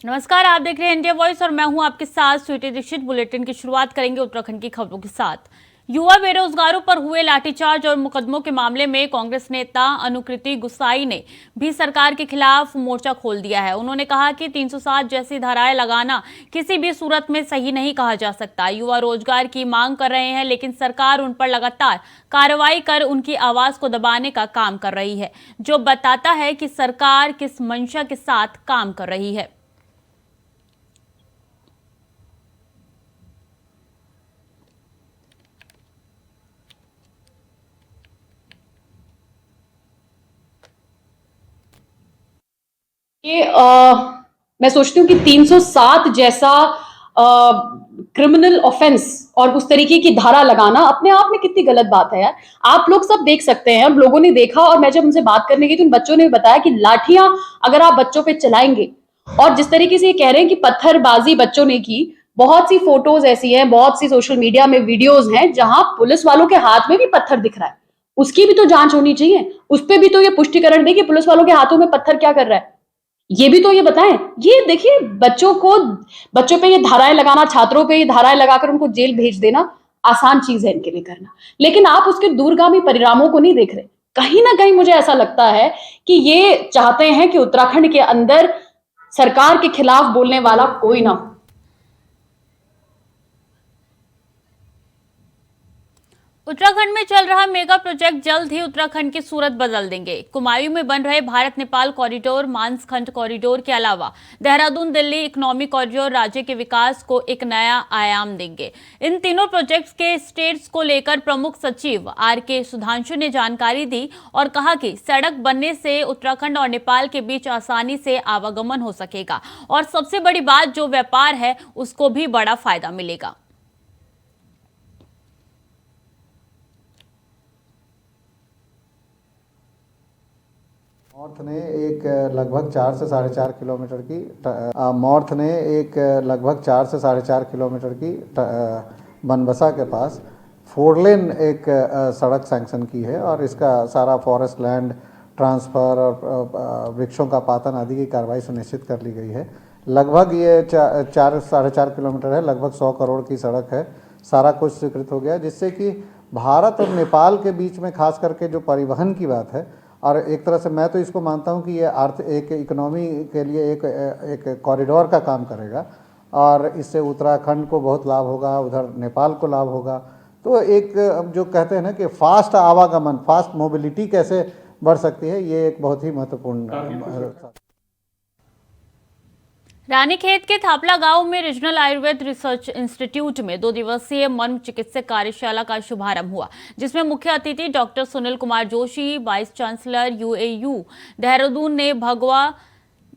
नमस्कार, आप देख रहे हैं इंडिया वॉइस और मैं हूं आपके साथ स्वीटी दीक्षित। बुलेटिन की शुरुआत करेंगे उत्तराखंड की खबरों के साथ। युवा बेरोजगारों पर हुए लाठीचार्ज और मुकदमों के मामले में कांग्रेस नेता अनुकृति गुसाई ने भी सरकार के खिलाफ मोर्चा खोल दिया है। उन्होंने कहा कि 307 जैसी धाराएं लगाना किसी भी सूरत में सही नहीं कहा जा सकता। युवा रोजगार की मांग कर रहे हैं, लेकिन सरकार उन पर लगातार कार्रवाई कर उनकी आवाज को दबाने का काम कर रही है, जो बताता है कि सरकार किस मंशा के साथ काम कर रही है। कि मैं सोचती हूँ कि 307 जैसा क्रिमिनल ऑफेंस और उस तरीके की धारा लगाना अपने आप में कितनी गलत बात है यार। आप लोग सब देख सकते हैं, हम लोगों ने देखा, और मैं जब उनसे बात करने गई तो उन बच्चों ने बताया कि लाठियां अगर आप बच्चों पे चलाएंगे, और जिस तरीके से ये कह रहे हैं कि पत्थरबाजी बच्चों ने की, बहुत सी फोटोज ऐसी हैं, बहुत सी सोशल मीडिया में वीडियोज हैं जहां पुलिस वालों के हाथ में भी पत्थर दिख रहा है। उसकी भी तो जांच होनी चाहिए, उस पर भी तो ये पुष्टिकरण दे कि पुलिस वालों के हाथों में पत्थर क्या कर रहा है, ये भी तो ये बताएं। ये देखिए, बच्चों पे ये धाराएं लगाना, छात्रों पे ये धाराएं लगाकर उनको जेल भेज देना आसान चीज है इनके लिए करना, लेकिन आप उसके दूरगामी परिणामों को नहीं देख रहे। कहीं ना कहीं मुझे ऐसा लगता है कि ये चाहते हैं कि उत्तराखंड के अंदर सरकार के खिलाफ बोलने वाला कोई ना हो। उत्तराखंड में चल रहा मेगा प्रोजेक्ट जल्द ही उत्तराखंड की सूरत बदल देंगे। कुमायूं में बन रहे भारत नेपाल कॉरिडोर, मानसखंड कॉरिडोर के अलावा देहरादून दिल्ली इकोनॉमिक कॉरिडोर राज्य के विकास को एक नया आयाम देंगे। इन तीनों प्रोजेक्ट्स के स्टेट्स को लेकर प्रमुख सचिव आर.के. सुधांशु ने जानकारी दी और कहा कि सड़क बनने से उत्तराखंड और नेपाल के बीच आसानी से आवागमन हो सकेगा और सबसे बड़ी बात, जो व्यापार है उसको भी बड़ा फायदा मिलेगा। मॉर्थ ने एक लगभग 4 से 4.5 किलोमीटर की मॉर्थ ने एक लगभग 4 से 4.5 किलोमीटर की बनबसा के पास 4 लेन एक सड़क सैंक्शन की है, और इसका सारा फॉरेस्ट लैंड ट्रांसफ़र और वृक्षों का पातन आदि की कार्रवाई सुनिश्चित कर ली गई है। लगभग ये 4-4.5 किलोमीटर है, लगभग 100 करोड़ की सड़क है। सारा कुछ स्वीकृत हो गया, जिससे कि भारत और नेपाल के बीच में खास करके जो परिवहन की बात है, और एक तरह से मैं तो इसको मानता हूँ कि ये एक इकोनॉमी के लिए एक कॉरिडोर का काम करेगा, और इससे उत्तराखंड को बहुत लाभ होगा, उधर नेपाल को लाभ होगा। तो एक जो कहते हैं ना कि फास्ट आवागमन, फास्ट मोबिलिटी कैसे बढ़ सकती है, ये एक बहुत ही महत्वपूर्ण। रानीखेत के थापला गांव में रीजनल आयुर्वेद रिसर्च इंस्टीट्यूट में 2 दिवसीय मर्म चिकित्सक कार्यशाला का शुभारंभ हुआ, जिसमें मुख्य अतिथि doctor Sunil Kumar Joshi, vice chancellor UAU Dehradun ने भगवा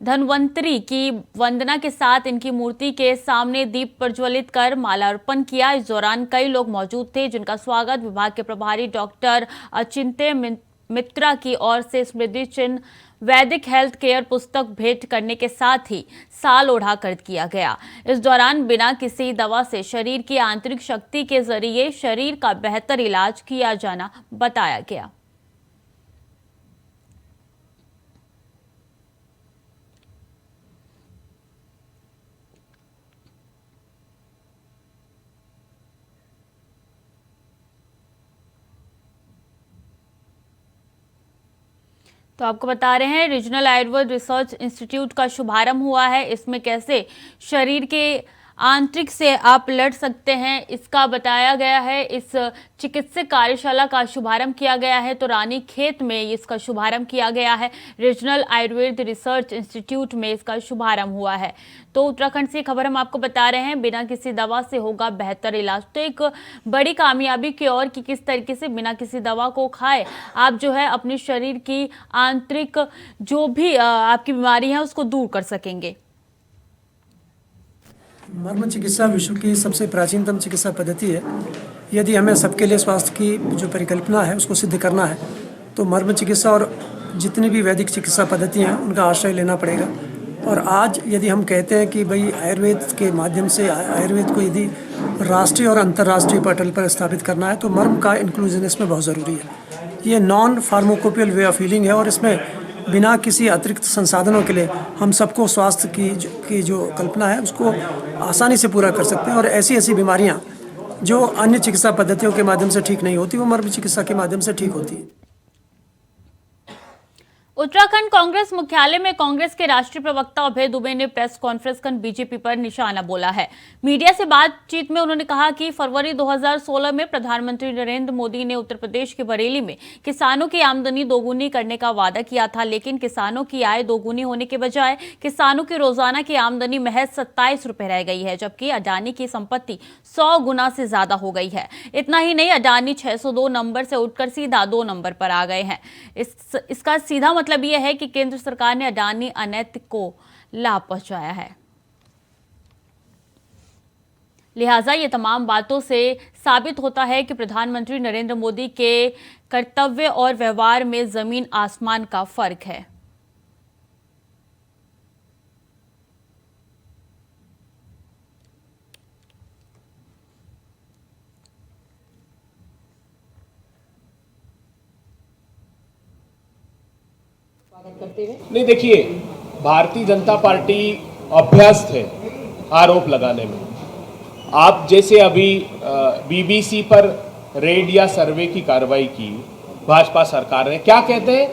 धन्वंतरी की वंदना के साथ इनकी मूर्ति के सामने दीप प्रज्वलित कर मालार्पण किया। इस दौरान कई लोग मौजूद थे, जिनका स्वागत विभाग के प्रभारी डॉक्टर अचिंत्य मित्रा की ओर से स्मृति चिन्ह, वैदिक हेल्थ केयर पुस्तक भेंट करने के साथ ही साल ओढ़ाकर किया गया। इस दौरान बिना किसी दवा से शरीर की आंतरिक शक्ति के जरिए शरीर का बेहतर इलाज किया जाना बताया गया। तो आपको बता रहे हैं, रीजनल आयुर्वेद रिसर्च इंस्टीट्यूट का शुभारंभ हुआ है। इसमें कैसे शरीर के आंतरिक से आप लड़ सकते हैं, इसका बताया गया है। इस चिकित्सक कार्यशाला का शुभारंभ किया गया है, तो रानीखेत में इसका शुभारंभ किया गया है। रीजनल आयुर्वेद रिसर्च इंस्टीट्यूट में इसका शुभारंभ हुआ है। तो उत्तराखंड से खबर हम आपको बता रहे हैं, बिना किसी दवा से होगा बेहतर इलाज। तो एक बड़ी कामयाबी की ओर कि किस तरीके से बिना किसी दवा को खाए आप जो है अपने शरीर की आंतरिक जो भी आपकी बीमारी है उसको दूर कर सकेंगे। मर्म चिकित्सा विश्व की सबसे प्राचीनतम चिकित्सा पद्धति है। यदि हमें सबके लिए स्वास्थ्य की जो परिकल्पना है उसको सिद्ध करना है, तो मर्म चिकित्सा और जितनी भी वैदिक चिकित्सा पद्धतियाँ हैं उनका आश्रय लेना पड़ेगा। और आज यदि हम कहते हैं कि भाई आयुर्वेद के माध्यम से आयुर्वेद को यदि राष्ट्रीय और अंतर्राष्ट्रीय पटल पर स्थापित करना है, तो मर्म का इंक्लूजन इसमें बहुत ज़रूरी है। ये non pharmacopoeial way of healing है, और इसमें बिना किसी अतिरिक्त संसाधनों के लिए हम सबको स्वास्थ्य की जो कल्पना है उसको आसानी से पूरा कर सकते हैं। और ऐसी ऐसी बीमारियां जो अन्य चिकित्सा पद्धतियों के माध्यम से ठीक नहीं होती वो मर्म चिकित्सा के माध्यम से ठीक होती है। उत्तराखंड कांग्रेस मुख्यालय में कांग्रेस के राष्ट्रीय प्रवक्ता अभय दुबे ने प्रेस कॉन्फ्रेंस कर बीजेपी पर निशाना बोला है। मीडिया से बातचीत में उन्होंने कहा कि फरवरी 2016 में प्रधानमंत्री नरेंद्र मोदी ने उत्तर प्रदेश के बरेली में किसानों की आमदनी दोगुनी करने का वादा किया था, लेकिन किसानों की आय दोगुनी होने के बजाय किसानों की रोजाना की आमदनी महज 27 रुपए रह गई है, जबकि अडानी की संपत्ति 100 गुना से ज्यादा हो गई है। इतना ही नहीं, अडानी 602 नंबर से उठकर सीधा 2 नंबर पर आ गए हैं। इसका सीधा मतलब यह है कि केंद्र सरकार ने अडानी अनैतिक को लाभ पहुंचाया है। लिहाजा ये तमाम बातों से साबित होता है कि प्रधानमंत्री नरेंद्र मोदी के कर्तव्य और व्यवहार में जमीन आसमान का फर्क है। नहीं, देखिए, भारतीय जनता पार्टी अभ्यस्त है आरोप लगाने में। आप जैसे अभी बीबीसी पर रेड या सर्वे की कार्रवाई की भाजपा सरकार ने, क्या कहते हैं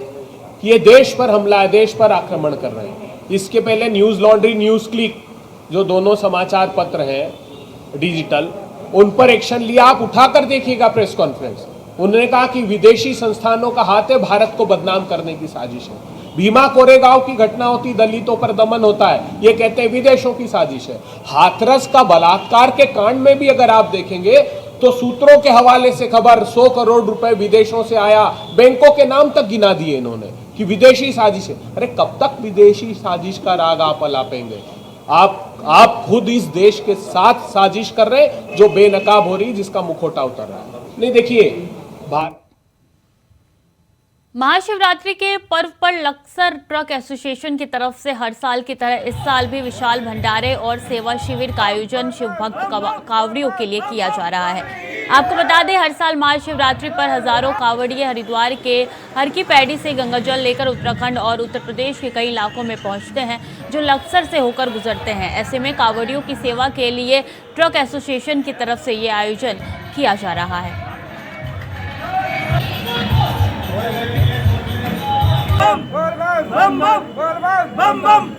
कि ये देश पर हमला है, देश पर आक्रमण कर रहे हैं। इसके पहले न्यूज़ लॉन्ड्री, न्यूज़ क्लिक, जो दोनों समाचार पत्र हैं डिजिटल, उन पर एक्शन लिया। आप उठाकर देखिएगा प्रेस कॉन्फ्रेंस। उन्होंने कहा कि विदेशी संस्थानों का हाथ है, भारत को बदनाम करने की साजिश है। भीमा कोरेगांव की घटना होती, दलितों पर दमन होता है, ये कहते हैं विदेशों की साजिश है। हाथरस का बलात्कार के कांड में भी अगर आप देखेंगे तो सूत्रों के हवाले से खबर 100 करोड़ रुपए विदेशों से आया, बैंकों के नाम तक गिना दिए इन्होंने कि विदेशी साजिश है। अरे कब तक विदेशी साजिश का राग आप अलापेंगे? आप खुद इस देश के साथ साजिश कर रहे हैं जो बेनकाब हो रही, जिसका मुखौटा उतर रहा है। नहीं, देखिए, महाशिवरात्रि के पर्व पर लक्सर ट्रक एसोसिएशन की तरफ से हर साल की तरह इस साल भी विशाल भंडारे और सेवा शिविर का आयोजन शिव भक्त कांवड़ियों के लिए किया जा रहा है। आपको बता दें, हर साल महाशिवरात्रि पर हजारों कांवड़िए हरिद्वार के हर की पैड़ी से गंगाजल लेकर उत्तराखंड और उत्तर प्रदेश के कई इलाकों में पहुंचते हैं, जो लक्सर से होकर गुजरते हैं। ऐसे में कांवड़ियों की सेवा के लिए ट्रक एसोसिएशन की तरफ से ये आयोजन किया जा रहा है। बम बम बम बम बम।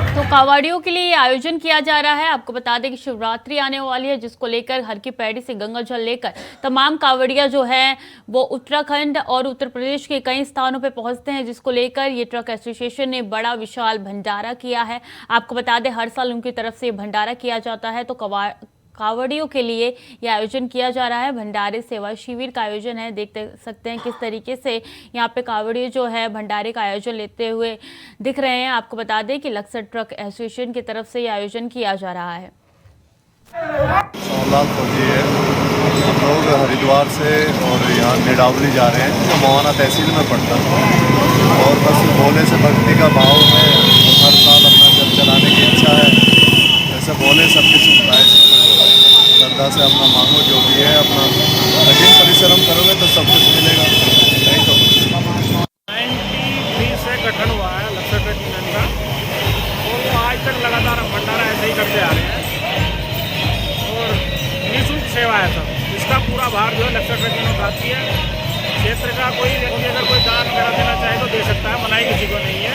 तो कांवड़ियों के लिए ये आयोजन किया जा रहा है। आपको बता दें कि शिवरात्रि आने वाली है, जिसको लेकर हर की पैड़ी से गंगाजल लेकर तमाम कांवड़िया जो हैं वो उत्तराखंड और उत्तर प्रदेश के कई स्थानों पे पहुंचते हैं, जिसको लेकर ये ट्रक एसोसिएशन ने बड़ा विशाल भंडारा किया है। आपको बता दें, हर साल उनकी तरफ से भंडारा किया जाता है, तो कांवड़ियों के लिए यह आयोजन किया जा रहा है। भंडारे सेवा शिविर का आयोजन है। देख सकते हैं किस तरीके से यहाँ पे कांवड़िए जो है भंडारे का आयोजन लेते हुए दिख रहे हैं। आपको बता दें कि लक्सर ट्रक एसोसिएशन की तरफ से यह आयोजन किया जा रहा है। सोमनाथ फौजी है। हम लोग हरिद्वार से और यहाँ निडावली जा रहे हैं, जो मोहाना तहसील में पड़ता है। और बस भोले से भक्ति का भाव में हर साल अपना जल चलाने की इच्छा है। जैसे भोले सबकी सुनता है, श्रद्धा से अपना मांगो, जो भी है अपना कठिन परिश्रम करोगे तो सब कुछ मिलेगा, नहीं तो कुछ। 93 से गठन हुआ है लक्सर ट्रक यूनियन का, और वो आज तक लगातार हम भंडारा ऐसे ही करते आ रहे हैं और निःशुल्क सेवा है सब। इसका पूरा भार जो है लक्सर ट्रक यूनियन उठाती है। क्षेत्र का कोई व्यक्ति अगर कोई दान वगैरह देना चाहे तो दे सकता है, मनाही किसी को नहीं है।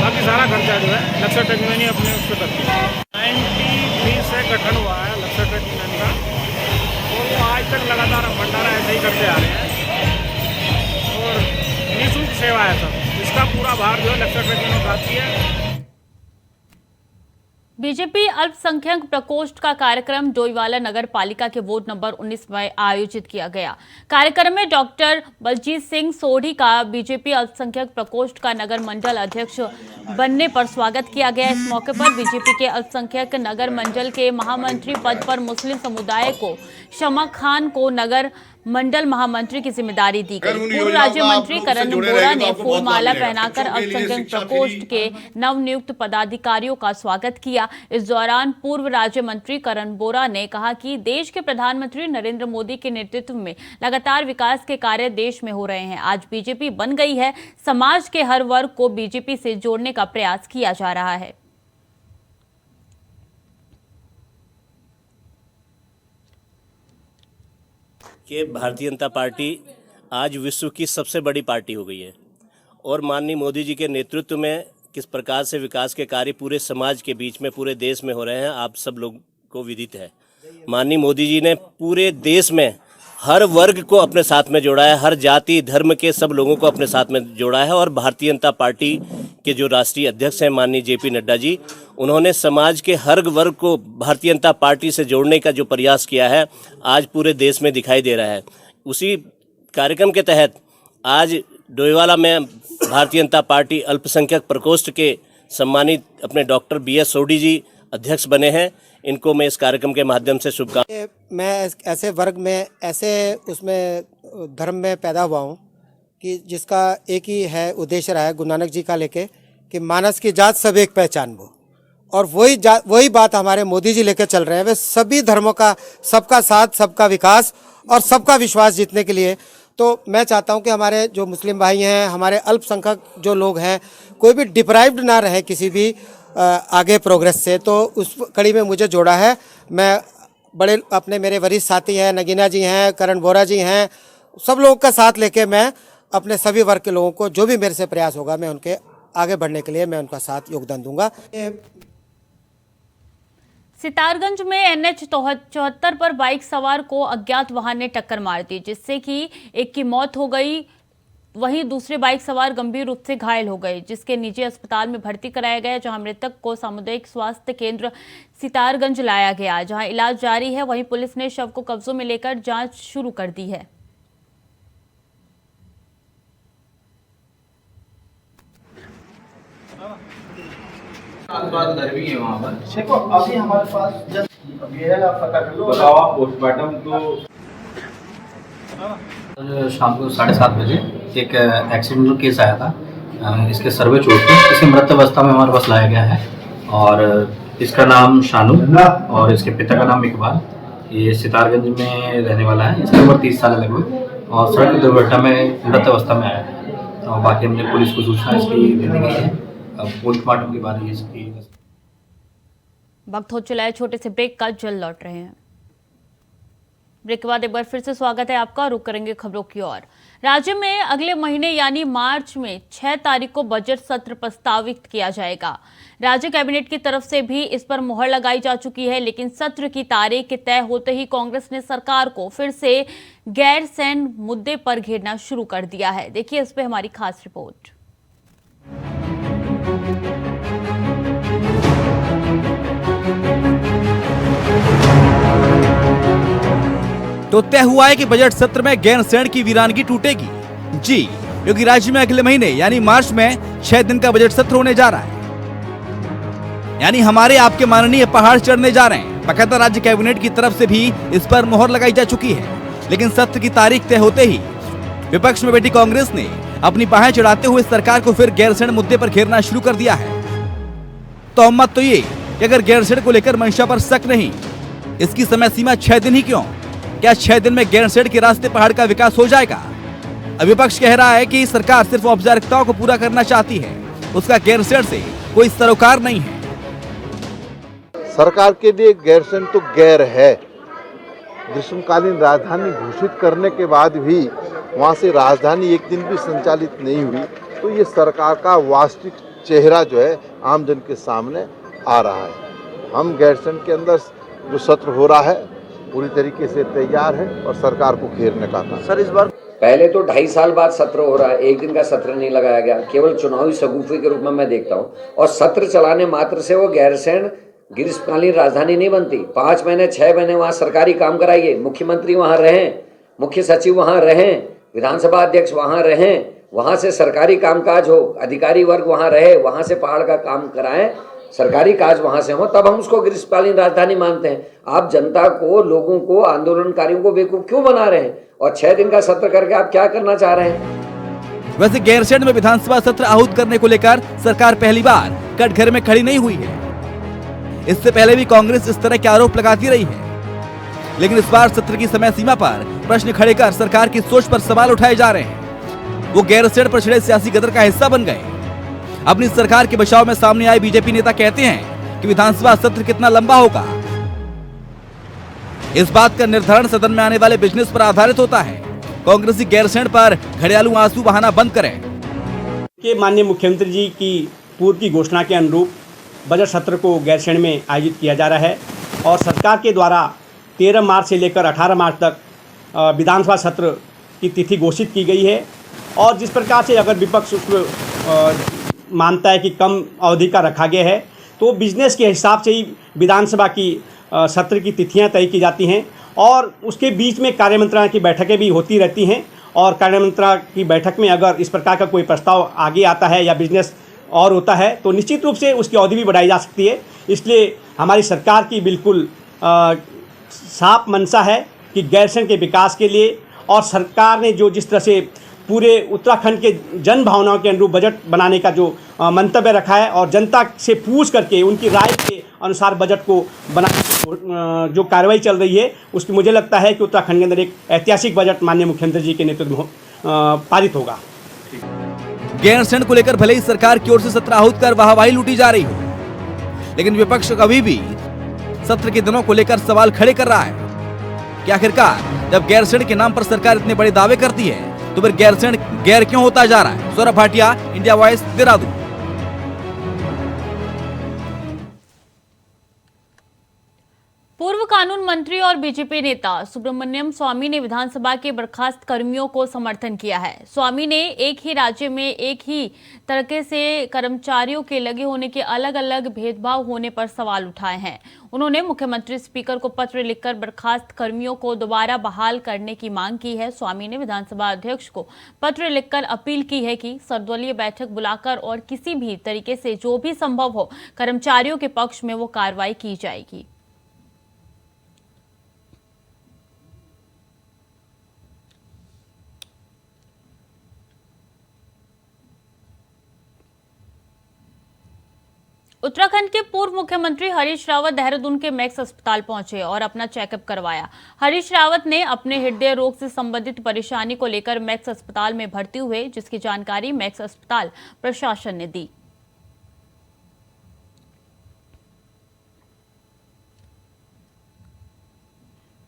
बाकी सारा खर्चा जो है लक्सर ट्रक यूनियन ही अपने उससे करती है। 93 से गठन हुआ है लक्सर ट्रक यूनियन का, और वो आज तक लगातार हम भंडारा ऐसे ही करते आ रहे हैं और निःशुल्क सेवा है सब। इसका पूरा भार जो है लक्सर ट्रक यूनियन उठाती है। बीजेपी अल्पसंख्यक प्रकोष्ठ का कार्यक्रम डोईवाला नगर पालिका के वार्ड नंबर 19 में आयोजित किया गया। कार्यक्रम में डॉक्टर बलजीत सिंह सोढ़ी का बीजेपी अल्पसंख्यक प्रकोष्ठ का नगर मंडल अध्यक्ष बनने पर स्वागत किया गया। इस मौके पर बीजेपी के अल्पसंख्यक नगर मंडल के महामंत्री पद पर मुस्लिम समुदाय को शमा खान को नगर मंडल महामंत्री की जिम्मेदारी दी गई। पूर्व राज्य मंत्री करण बोरा ने फूलमाला पहनाकर अल्पसंख्यक प्रकोष्ठ के नवनियुक्त पदाधिकारियों का स्वागत किया। इस दौरान पूर्व राज्य मंत्री करण बोरा ने कहा कि देश के प्रधानमंत्री नरेंद्र मोदी के नेतृत्व में लगातार विकास के कार्य देश में हो रहे हैं। आज बीजेपी बन गई है, समाज के हर वर्ग को बीजेपी से जोड़ने का प्रयास किया जा रहा है। कि भारतीय जनता पार्टी आज विश्व की सबसे बड़ी पार्टी हो गई है और माननीय मोदी जी के नेतृत्व में किस प्रकार से विकास के कार्य पूरे समाज के बीच में, पूरे देश में हो रहे हैं, आप सब लोग को विदित है। माननीय मोदी जी ने पूरे देश में हर वर्ग को अपने साथ में जोड़ा है, हर जाति धर्म के सब लोगों को अपने साथ में जोड़ा है। और भारतीय जनता पार्टी के जो राष्ट्रीय अध्यक्ष हैं माननीय जेपी नड्डा जी, उन्होंने समाज के हर वर्ग को भारतीय जनता पार्टी से जोड़ने का जो प्रयास किया है आज पूरे देश में दिखाई दे रहा है। उसी कार्यक्रम के तहत आज डोईवाला में भारतीय जनता पार्टी अल्पसंख्यक प्रकोष्ठ के सम्मानित अपने डॉक्टर BS सोढी जी अध्यक्ष बने हैं। इनको मैं इस कार्यक्रम के माध्यम से शुभकामनाएं। मैं ऐसे वर्ग में, ऐसे उसमें धर्म में पैदा हुआ हूँ कि जिसका एक ही है उद्देश्य रहा है गुरु नानक जी का लेके कि मानस की जात सब एक पहचान वो, और वही बात हमारे मोदी जी लेकर चल रहे हैं। वे सभी धर्मों का सबका साथ, सबका विकास और सबका विश्वास जीतने के लिए। तो मैं चाहता हूं कि हमारे जो मुस्लिम भाई हैं, हमारे अल्पसंख्यक जो लोग हैं, कोई भी डिप्राइव्ड ना रहे किसी भी आगे प्रोग्रेस से। तो उस कड़ी में मुझे जोड़ा है। मैं बड़े अपने मेरे वरिष्ठ साथी हैं, नगीना जी हैं, करण बोरा जी हैं, सब लोगों का साथ लेके मैं अपने सभी वर्ग के लोगों को जो भी मेरे से प्रयास होगा मैं उनके आगे बढ़ने के लिए मैं उनका साथ योगदान दूंगा। सितारगंज में NH 74 पर बाइक सवार को अज्ञात वाहन ने टक्कर मार दी, जिससे कि एक की मौत हो गई, वहीं दूसरे बाइक सवार गंभीर रूप से घायल हो गए, जिसके निजी अस्पताल में भर्ती कराया गया, जहां मृतक को सामुदायिक स्वास्थ्य केंद्र सितारगंज लाया गया, जहां इलाज जारी है। वहीं पुलिस ने शव को कब्जों में लेकर जांच शुरू कर दी है। गर्मी है वहाँ पर। देखो अभी हमारे पास जस्ट ये है, आप पता कर लो। बताओ आप पोस्टमार्टम तो शाम को 7:30 बजे एक एक्सीडेंटल केस आया था। इसके सर्वे चोट पे इसे मृत अवस्था में हमारे पास लाया गया है और इसका नाम शानू और इसके पिता का नाम इकबाल। ये सितारगंज में रहने वाला है। इसकी उम्र 30 साल लगभग और सड़क दुर्घटना में मृत अवस्था में आया है। और बाकी हमने पुलिस को सूचना इसकी दे दी गई है। अब पोस्टमार्टम के बाद ये इसकी वक्त हो चला है छोटे से ब्रेक का, जल्द लौट रहे हैं। ब्रेक के बाद एक बार फिर से स्वागत है आपका। रुक करेंगे खबरों की ओर। राज्य में अगले महीने यानी मार्च में 6 तारीख को बजट सत्र प्रस्तावित किया जाएगा। राज्य कैबिनेट की तरफ से भी इस पर मुहर लगाई जा चुकी है, लेकिन सत्र की तारीख तय होते ही कांग्रेस ने सरकार को फिर से गैरसैंण मुद्दे पर घेरना शुरू कर दिया है। देखिए इस पर हमारी खास रिपोर्ट। तो तय हुआ है कि बजट सत्र में गैरसैंण की वीरानगी टूटेगी। जी, क्योंकि राज्य में अगले महीने यानी मार्च में 6 दिन का बजट सत्र होने जा रहा है। यानी हमारे आपके माननीय पहाड़ चढ़ने जा रहे हैं। बकायदा राज्य कैबिनेट की तरफ से भी इस पर मुहर लगाई जा चुकी है, लेकिन सत्र की तारीख तय होते ही विपक्ष में बैठी कांग्रेस ने अपनी बाहें चढ़ाते हुए सरकार को फिर गैरसैंण मुद्दे पर घेरना शुरू कर दिया है। तो मत तो ये कि अगर गैरसैंण को लेकर मंशा पर शक नहीं, इसकी समय सीमा 6 दिन ही क्यों? क्या 6 दिन में गैरसैंण के रास्ते पहाड़ का विकास हो जाएगा? विपक्ष कह रहा है कि सरकार सिर्फ औपचारिकताओं को पूरा करना चाहती है, उसका गैरसैंण से कोई सरोकार नहीं है। सरकार के लिए गैरसैंण तो गैर है। ग्रीष्मकालीन राजधानी घोषित करने के बाद भी वहाँ से राजधानी एक दिन भी संचालित नहीं हुई, तो ये सरकार का वास्तविक चेहरा जो है आम जन के सामने आ रहा है। हम गैरसैंण के अंदर जो सत्र हो रहा है पूरी तरीके से तैयार है और सरकार को घेरने का काम। सर इस बार पहले तो 2.5 साल बाद सत्र हो रहा है, एक दिन का सत्र नहीं लगाया गया, केवल चुनावी शगुफे के रूप में मैं देखता हूँ। और सत्र चलाने मात्र से वो गैरसैंण ग्रीष्मकालीन राजधानी नहीं बनती। 5 महीने 6 महीने वहाँ सरकारी काम कराइए, मुख्यमंत्री वहाँ रहें, मुख्य सचिव वहाँ रहें, विधानसभा अध्यक्ष वहाँ रहें, वहाँ से सरकारी कामकाज हो, अधिकारी वर्ग वहाँ रहे, वहाँ से पहाड़ का काम कराएं, सरकारी काज वहां से हो, तब हम उसको ग्रीष्मकालीन राजधानी मानते हैं। आप जनता को, लोगों को, आंदोलनकारियों को बेवकूफ क्यों बना रहे हैं? और 6 दिन का सत्र करके आप क्या करना चाह रहे हैं? वैसे गैरसैंण में विधानसभा सत्र आहूत करने को लेकर सरकार पहली बार कटघरे में खड़ी नहीं हुई है। इससे पहले भी कांग्रेस इस तरह के आरोप लगाती रही है, लेकिन इस बार सत्र की समय सीमा पर प्रश्न खड़े कर सरकार की सोच पर सवाल उठाए जा रहे हैं। वो गैरसैंण पर छिड़े सियासी गदर का हिस्सा बन गए। अपनी सरकार के बचाव में सामने आए बीजेपी नेता कहते हैं कि विधानसभा सत्र कितना लंबा होगा, इस बात का निर्धारण सदन में आने वाले बिजनेस पर आधारित होता है। कांग्रेसी गैरसैंण पर घड़ियालू आंसू बहाना बंद करें। कि माननीय मुख्यमंत्री जी की पूर्व की घोषणा के अनुरूप बजट सत्र को गैरसैंण में आयोजित किया जा रहा है और सरकार के द्वारा 13 मार्च से लेकर 18 मार्च तक विधानसभा सत्र की तिथि घोषित की गई है। और जिस प्रकार से अगर विपक्ष उसको मानता है कि कम अवधि का रखा गया है, तो बिजनेस के हिसाब से ही विधानसभा की सत्र की तिथियां तय की जाती हैं और उसके बीच में कार्यमंत्रणा की बैठकें भी होती रहती हैं। और कार्यमंत्रणा की बैठक में अगर इस प्रकार का कोई प्रस्ताव आगे आता है या बिजनेस और होता है तो निश्चित रूप से उसकी अवधि भी बढ़ाई जा सकती है। इसलिए हमारी सरकार की बिल्कुल साफ मंशा है कि गैरसैंण के विकास के लिए, और सरकार ने जो जिस तरह से पूरे उत्तराखंड के जन भावनाओं के अनुरूप बजट बनाने का जो मंतव्य रखा है और जनता से पूछ करके उनकी राय के अनुसार बजट को बनाने की जो कार्रवाई चल रही है, उसकी मुझे लगता है कि उत्तराखंड के अंदर एक ऐतिहासिक बजट माननीय मुख्यमंत्री जी के नेतृत्व में पारित होगा। गैरसैंण को लेकर भले ही सरकार की ओर से सत्र आहूत कर वाहवाही लूटी जा रही हो, लेकिन विपक्ष अभी भी सत्र के दिनों को लेकर सवाल खड़े कर रहा है कि आखिरकार जब गैरसैंण के नाम पर सरकार इतने बड़े दावे करती है तो फिर गैरसैंण गैर क्यों होता जा रहा है। Saurabh Bhatia, India voice, Dehradun. पूर्व कानून मंत्री और बीजेपी नेता सुब्रमण्यम स्वामी ने विधानसभा के बर्खास्त कर्मियों को समर्थन किया है। स्वामी ने एक ही राज्य में एक ही तरीके से कर्मचारियों के लगे होने के अलग अलग भेदभाव होने पर सवाल उठाए हैं। उन्होंने मुख्यमंत्री स्पीकर को पत्र लिखकर बर्खास्त कर्मियों को दोबारा बहाल करने की मांग की है। स्वामी ने विधानसभा अध्यक्ष को पत्र लिखकर अपील की है कि सर्वदलीय बैठक बुलाकर और किसी भी तरीके से जो भी संभव हो कर्मचारियों के पक्ष में वो कार्रवाई की जाएगी। उत्तराखंड के पूर्व मुख्यमंत्री हरीश रावत देहरादून के मैक्स अस्पताल पहुंचे और अपना चेकअप करवाया। हरीश रावत ने अपने हृदय रोग से संबंधित परेशानी को लेकर मैक्स अस्पताल में भर्ती हुए, जिसकी जानकारी मैक्स अस्पताल प्रशासन ने दी।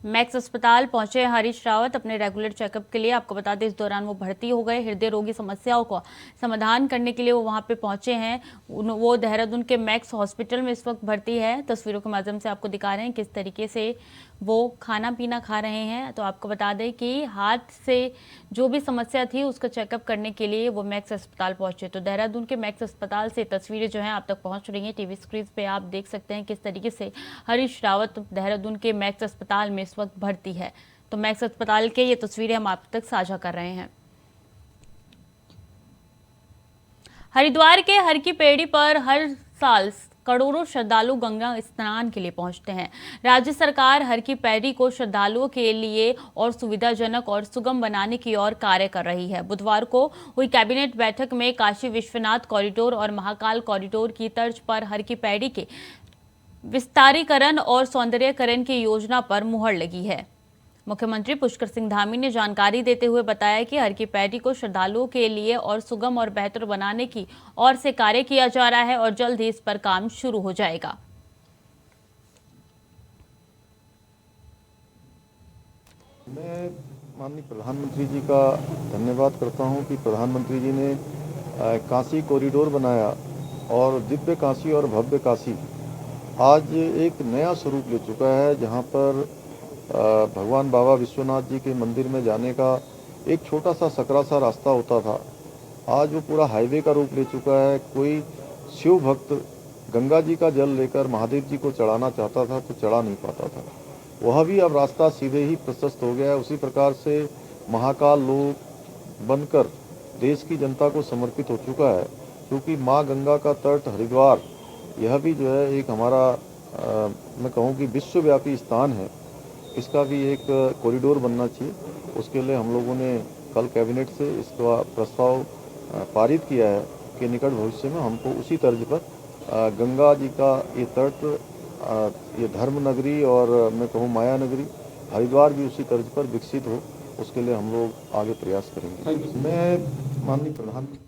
मैक्स अस्पताल पहुंचे हरीश रावत अपने रेगुलर चेकअप के लिए। आपको बता दें इस दौरान वो भर्ती हो गए। हृदय रोगी समस्याओं को समाधान करने के लिए वो वहां पे पहुंचे हैं। वो देहरादून के मैक्स हॉस्पिटल में इस वक्त भर्ती है। तस्वीरों के माध्यम से आपको दिखा रहे हैं किस तरीके से वो खाना पीना खा रहे हैं। तो आपको बता दें कि हाथ से जो भी समस्या थी उसका चेकअप करने के लिए वो मैक्स अस्पताल पहुंचे। तो देहरादून के मैक्स अस्पताल से तस्वीरें जो हैं आप तक पहुंच रही हैं। टीवी स्क्रीन पे आप देख सकते हैं किस तरीके से हरीश रावत देहरादून के मैक्स अस्पताल में इस वक्त भर्ती है। तो मैक्स अस्पताल के ये तस्वीरें हम आप तक साझा कर रहे हैं। हरिद्वार के हर की पेड़ी पर हर साल करोड़ों श्रद्धालु गंगा स्नान के लिए पहुंचते हैं। राज्य सरकार हर की पैड़ी को श्रद्धालुओं के लिए और सुविधाजनक और सुगम बनाने की ओर कार्य कर रही है। बुधवार को हुई कैबिनेट बैठक में काशी विश्वनाथ कॉरिडोर और महाकाल कॉरिडोर की तर्ज पर हर की पैड़ी के विस्तारीकरण और सौंदर्यीकरण की योजना पर मुहर लगी है। मुख्यमंत्री पुष्कर सिंह धामी ने जानकारी देते हुए बताया कि हर की पैड़ी को श्रद्धालुओं के लिए और सुगम और बेहतर बनाने की ओर से कार्य किया जा रहा है और जल्द ही इस पर काम शुरू हो जाएगा। मैं माननीय प्रधानमंत्री जी का धन्यवाद करता हूं कि प्रधानमंत्री जी ने काशी कॉरिडोर बनाया और दिव्य काशी और भव्य काशी आज एक नया स्वरूप ले चुका है, जहां पर भगवान बाबा विश्वनाथ जी के मंदिर में जाने का एक छोटा सा सकरा सा रास्ता होता था, आज वो पूरा हाईवे का रूप ले चुका है। कोई शिव भक्त गंगा जी का जल लेकर महादेव जी को चढ़ाना चाहता था तो चढ़ा नहीं पाता था, वह भी अब रास्ता सीधे ही प्रशस्त हो गया है। उसी प्रकार से महाकाल लोक बनकर देश की जनता को समर्पित हो चुका है, क्योंकि माँ गंगा का तट हरिद्वार यह भी जो है एक हमारा मैं कहूँ कि विश्वव्यापी स्थान है, इसका भी एक कॉरिडोर बनना चाहिए। उसके लिए हम लोगों ने कल कैबिनेट से इसका प्रस्ताव पारित किया है कि निकट भविष्य में हमको उसी तर्ज पर गंगा जी का ये तट, ये धर्म नगरी और मैं कहूँ माया नगरी हरिद्वार भी उसी तर्ज पर विकसित हो, उसके लिए हम लोग आगे प्रयास करेंगे। मैं माननीय प्रधानमंत्री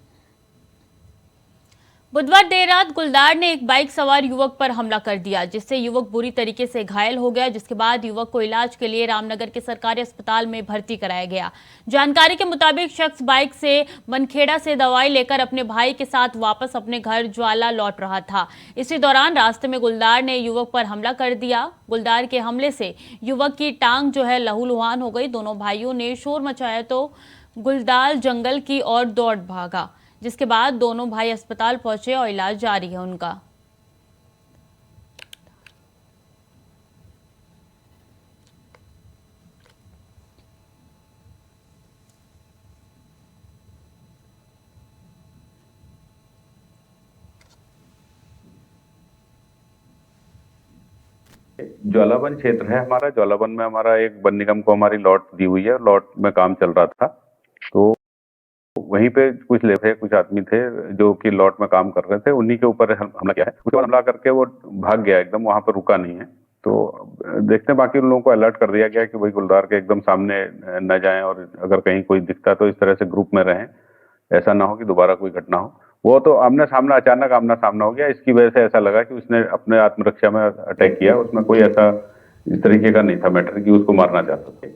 बुधवार देर रात गुलदार ने एक बाइक सवार युवक पर हमला कर दिया, जिससे युवक बुरी तरीके से घायल हो गया, जिसके बाद युवक को इलाज के लिए रामनगर के सरकारी अस्पताल में भर्ती कराया गया। जानकारी के मुताबिक शख्स बाइक से मनखेड़ा से दवाई लेकर अपने भाई के साथ वापस अपने घर ज्वाला लौट रहा था। इसी दौरान रास्ते में गुलदार ने युवक पर हमला कर दिया। गुलदार के हमले से युवक की टांग जो है लहूलुहान हो गई। दोनों भाइयों ने शोर मचाया तो गुलदार जंगल की ओर दौड़ भागा, जिसके बाद दोनों भाई अस्पताल पहुंचे और इलाज जारी है उनका। ज्वालावन क्षेत्र है हमारा। ज्वालावन में हमारा एक वन निगम को हमारी लॉट दी हुई है, लॉट में काम चल रहा था, तो वहीं पे कुछ थे, कुछ आदमी थे जो कि लॉट में काम कर रहे थे, उन्हीं के ऊपर हमला किया है। उसके बाद हमला करके वो भाग गया, एकदम वहां पर रुका नहीं है। तो देखते हैं, बाकी उन लोगों को अलर्ट कर दिया गया कि भाई गुलदार के एकदम सामने न जाएं और अगर कहीं कोई दिखता तो इस तरह से ग्रुप में रहें, ऐसा ना हो कि दोबारा कोई घटना हो। वो तो आमने सामना, अचानक आमना सामना हो गया, इसकी वजह से ऐसा लगा कि उसने अपने आत्मरक्षा में अटैक किया। उसमें कोई ऐसा इस तरीके का नहीं था मैटर कि उसको मारना चाहते थे।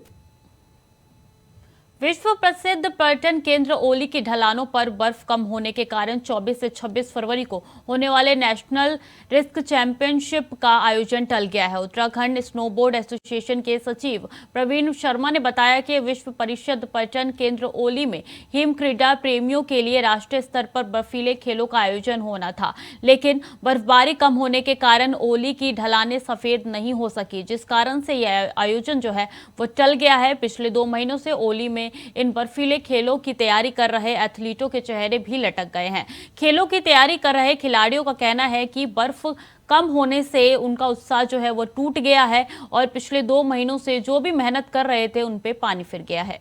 विश्व प्रसिद्ध पर्यटन केंद्र ओली की ढलानों पर बर्फ कम होने के कारण 24 से 26 फरवरी को होने वाले नेशनल रिस्क चैंपियनशिप का आयोजन टल गया है। उत्तराखंड स्नोबोर्ड एसोसिएशन के सचिव प्रवीण शर्मा ने बताया कि विश्व परिषद पर्यटन केंद्र ओली में हिम क्रीड़ा प्रेमियों के लिए राष्ट्रीय स्तर पर बर्फीले खेलों का आयोजन होना था, लेकिन बर्फबारी कम होने के कारण ओली की ढलानें सफेद नहीं हो सकी, जिस कारण से यह आयोजन जो है वो टल गया है। पिछले 2 महीनों से ओली में इन बर्फीले खेलों की तैयारी कर रहे एथलीटों के चेहरे भी लटक गए हैं। खेलों की तैयारी कर रहे खिलाड़ियों का कहना है कि बर्फ कम होने से उनका उत्साह जो है वो टूट गया है और पिछले 2 महीनों से जो भी मेहनत कर रहे थे उन पे पानी फिर गया है।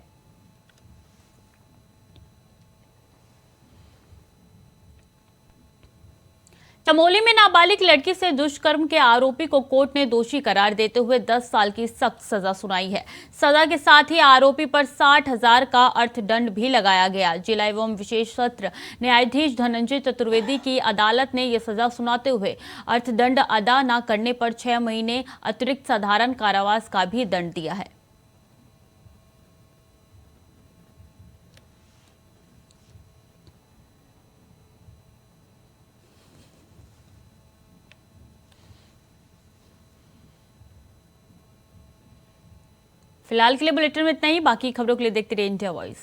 चमोली में नाबालिग लड़की से दुष्कर्म के आरोपी को कोर्ट ने दोषी करार देते हुए 10 साल की सख्त सजा सुनाई है। सजा के साथ ही आरोपी पर 60,000 का अर्थदंड भी लगाया गया। जिला एवं विशेष सत्र न्यायाधीश धनंजय चतुर्वेदी की अदालत ने यह सजा सुनाते हुए अर्थदंड अदा न करने पर 6 महीने अतिरिक्त साधारण कारावास का भी दंड दिया है। फिलहाल के लिए बुलेटिन में इतना ही। बाकी खबरों के लिए देखते रहिए इंडिया वॉइस।